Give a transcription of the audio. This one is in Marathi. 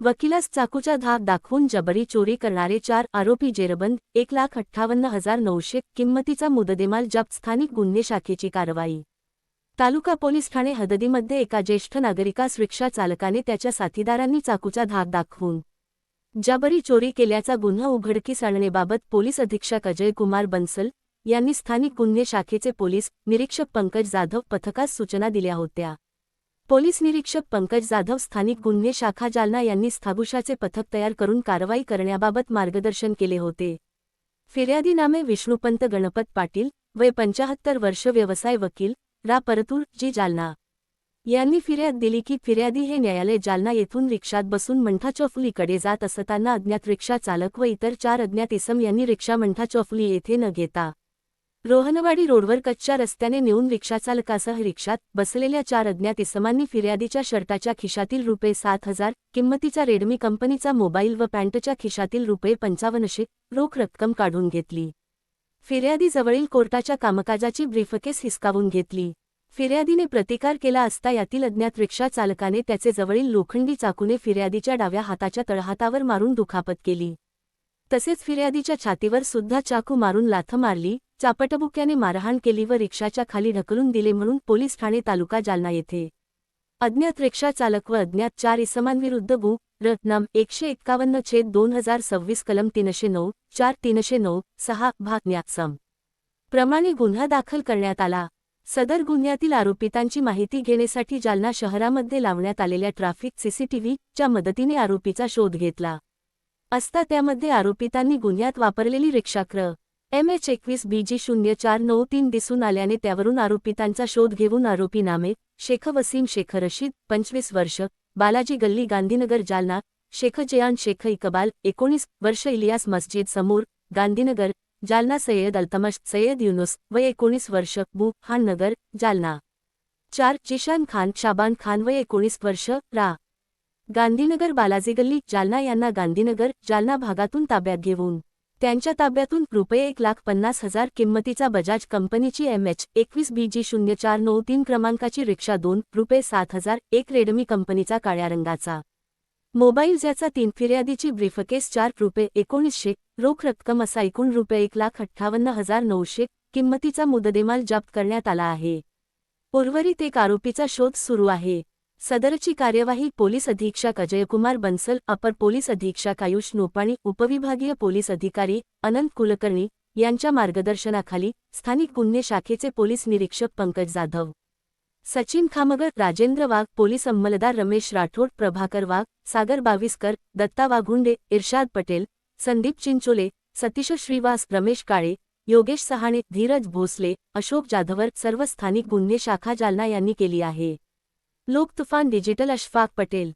वकिलास चाकूचा धाक दाखवून जबरी चोरी करणारे 4 आरोपी जेरबंद, 1,58,900 किंमतीचा मुद्देमाल जप्त. स्थानिक गुन्हे शाखेची कारवाई. तालुका पोलीस ठाणे हददीमध्ये एका ज्येष्ठ नागरिकास रिक्षा चालकाने त्याच्या साथीदारांनी चाकूचा धाक दाखवून जबरी चोरी केल्याचा गुन्हा उघडकीस आणण्याबाबत पोलीस अधीक्षक अजय कुमार बन्सल यांनी स्थानिक गुन्हे शाखेचे पोलीस निरीक्षक पंकज जाधव पथकास सूचना दिल्या होत्या. पोलीस निरीक्षक पंकज जाधव स्थानिक गुन्हे शाखा जालना यांनी स्थाबुशाचे पथक तयार करून कारवाई करण्याबाबत मार्गदर्शन केले होते. फिर्यादी नामे विष्णुपंत गणपत पाटील, वय 75 वर्ष, व्यवसाय वकील, रा परतूर, जी, जालना यांनी फिर्याद दिली की फिर्यादी हे न्यायालय जालना येथून रिक्षात बसून मंठा चौफुलीकडे जात असताना अज्ञात रिक्षा चालक व इतर 4 अज्ञात इसम यांनी रिक्षा मंठा चौफुली येथे न घेता रोहनवाडी रोडवर कच्च्या रस्त्याने नेऊन रिक्षाचालकासह रिक्षात बसलेल्या 4 अज्ञात इसमांनी फिर्यादीच्या शर्टाच्या खिशातील ₹7,000 किंमतीचा रेडमी कंपनीचा मोबाईल व पॅन्टच्या खिशातील ₹5500 रोख रक्कम काढून घेतली. फिर्यादी जवळील कोर्टाच्या कामकाजाची ब्रीफकेस हिसकावून घेतली. फिर्यादीने प्रतिकार केला असता यातील अज्ञात रिक्षा चालकाने त्याचे जवळील लोखंडी चाकूने फिर्यादीच्या डाव्या हाताच्या तळहातावर मारून दुखापत केली. तसेच फिर्यादीच्या छातीवर सुद्धा चाकू मारून लाथ मारली, चापटबुक्याने मारहाण केली व रिक्षाच्या खाली ढकलून दिले म्हणून पोलीस ठाणे तालुका जालना येथे अज्ञात रिक्षा चालक व अज्ञात 4 इसमांविरुद्ध गु. र. नम. 151/2026 कलम 309, 4, 309, 6 भाग न्या. सम. प्रमाणे गुन्हा दाखल करण्यात आला. सदर गुन्ह्यातील आरोपितांची माहिती घेण्यासाठी जालना शहरामध्ये लावण्यात आलेल्या ट्रॅफिक सीसीटीव्हीच्या मदतीने आरोपीचा शोध घेतला असता त्यामध्ये आरोपितांनी गुन्ह्यात वापरलेली रिक्षा क्र. MH21BG0493 दिसून आल्याने त्यावरून आरोपितांचा शोध घेऊन आरोपी नामे शेख वसीम शेख रशीद, 25 वर्ष, बालाजी गल्ली गांधीनगर जालना, शेख जयान शेख इकबाल, 19 वर्ष, इलियास मस्जिद समोर, गांधीनगर जालना, सय्यद अल्तमश सय्यद युनुस, वय 19 वर्ष, बुहान नगर जालना, 4 जिशान खान शाबान खान, वय 19 वर्ष, रा. गांधीनगर बालाजी गल्ली जालना यांना गांधीनगर जालना भागातून ताब्यात घेऊन त्यांच्या ताब्यातून ₹1,50,000 किंमतीचा बजाज कंपनीची MH21BG0493 क्रमांकाची रिक्षा, 2 ₹7,000, एक रेडमी कंपनीचा काळ्या रंगाचा मोबाईल ज्याचा 3 फिर्यादीची ब्रीफकेस, 4 ₹1900 रोख रक्कम असा एकूण ₹1,58,900 किंमतीचा मुद्देमाल जप्त करण्यात आला आहे. उर्वरित एक आरोपीचा शोध सुरू आहे. सदरची कार्यवाही पोलीस अधीक्षक अजयकुमार बन्सल, अपर पोलीस अधीक्षक आयुष नोपाणी, उपविभागीय पोलीस अधिकारी अनंत कुलकर्णी यांच्या मार्गदर्शनाखाली स्थानिक गुन्हे शाखेचे पोलीस निरीक्षक पंकज जाधव, सचिन खामगर, राजेंद्र वाघ, पोलीस अंमलदार रमेश राठोड, प्रभाकर वाघ, सागर बाविस्कर, दत्ता वाघुंडे, इर्शाद पटेल, संदीप चिंचोले, सतीश श्रीवास, रमेश काळे, योगेश सहाणे, धीरज भोसले, अशोक जाधवर सर्व स्थानिक गुन्हे शाखा जालना यांनी केली आहे. लोक तुफान डिजिटल अशफाक पटेल.